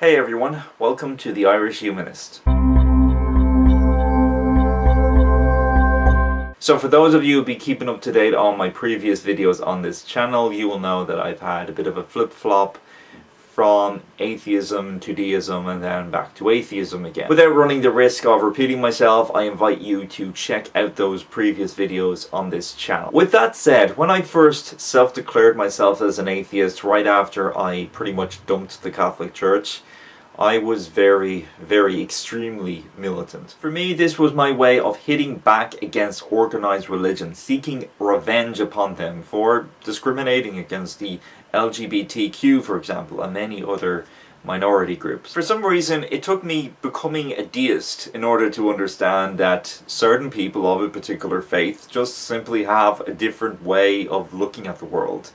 Hey everyone, welcome to the Irish Humanist. So for those of you who've been keeping up to date on my previous videos on this channel, you will know that I've had a bit of a flip-flop from atheism to deism and then back to atheism again. Without running the risk of repeating myself, I invite you to check out those previous videos on this channel. With that said, when I first self-declared myself as an atheist right after I pretty much dumped the Catholic Church, I was very extremely militant. For me, this was my way of hitting back against organized religion, seeking revenge upon them for discriminating against the LGBTQ, for example, and many other minority groups. For some reason, it took me becoming a deist in order to understand that certain people of a particular faith just simply have a different way of looking at the world.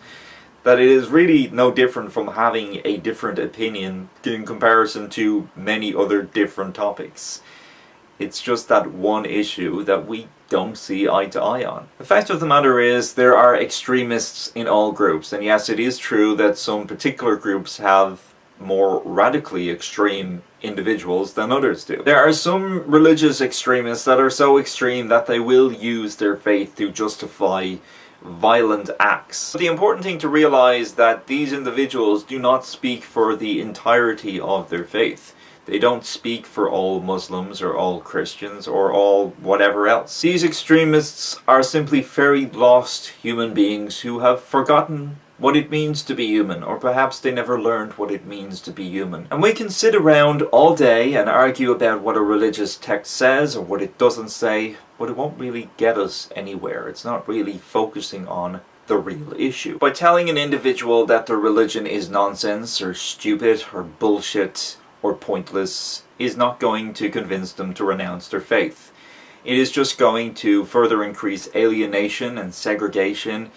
That it is really no different from having a different opinion in comparison to many other different topics. It's just that one issue that we don't see eye to eye on. The fact of the matter is, there are extremists in all groups, and yes, it is true that some particular groups have more radically extreme individuals than others do. There are some religious extremists that are so extreme that they will use their faith to justify violent acts. But the important thing to realize that these individuals do not speak for the entirety of their faith. They don't speak for all Muslims or all Christians or all whatever else. These extremists are simply very lost human beings who have forgotten what it means to be human, or perhaps they never learned what it means to be human. And we can sit around all day and argue about what a religious text says or what it doesn't say, but it won't really get us anywhere. It's not really focusing on the real issue. By telling an individual that their religion is nonsense or stupid or bullshit or pointless is not going to convince them to renounce their faith. It is just going to further increase alienation and segregation.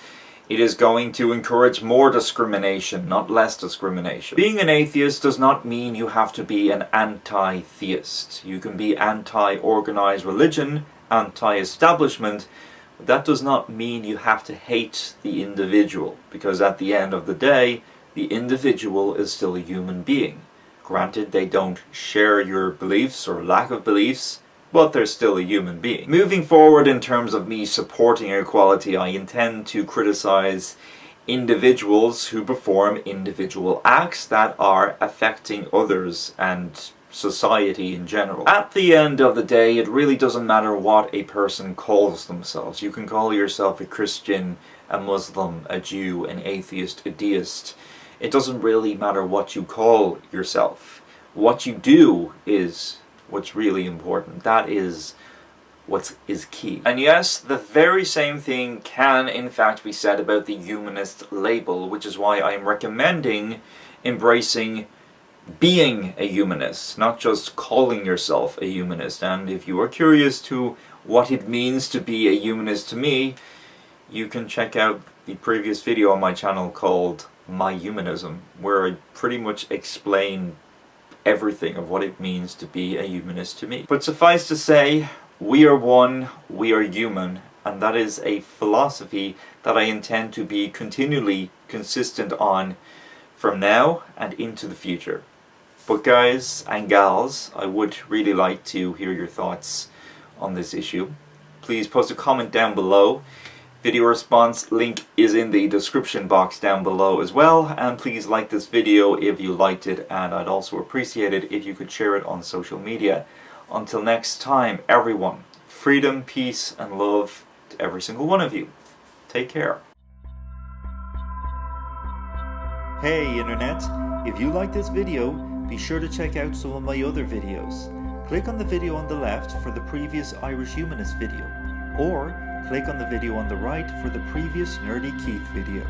It is going to encourage more discrimination, not less discrimination. Being an atheist does not mean you have to be an anti-theist. You can be anti-organized religion, anti-establishment, but that does not mean you have to hate the individual, because at the end of the day, the individual is still a human being. Granted, they don't share your beliefs or lack of beliefs, but they're still a human being. Moving forward in terms of me supporting equality, I intend to criticize individuals who perform individual acts that are affecting others and society in general. At the end of the day, it really doesn't matter what a person calls themselves. You can call yourself a Christian, a Muslim, a Jew, an atheist, a deist. It doesn't really matter what you call yourself. What you do is what's really important. That is what is key. And yes, the very same thing can in fact be said about the humanist label, which is why I'm recommending embracing being a humanist, not just calling yourself a humanist. And if you are curious to what it means to be a humanist to me, you can check out the previous video on my channel called My Humanism, where I pretty much explain everything of what it means to be a humanist to me. But suffice to say, we are one, we are human, and that is a philosophy that I intend to be continually consistent on from now and into the future. But guys and gals, I would really like to hear your thoughts on this issue. Please post a comment down below. Video response link is in the description box down below as well, and please like this video if you liked it, and I'd also appreciate it if you could share it on social media. Until next time, everyone, freedom, peace, and love to every single one of you. Take care. Hey Internet, if you like this video, be sure to check out some of my other videos. Click on the video on the left for the previous Irish Humanist video, or click on the video on the right for the previous Nerdy Keith video.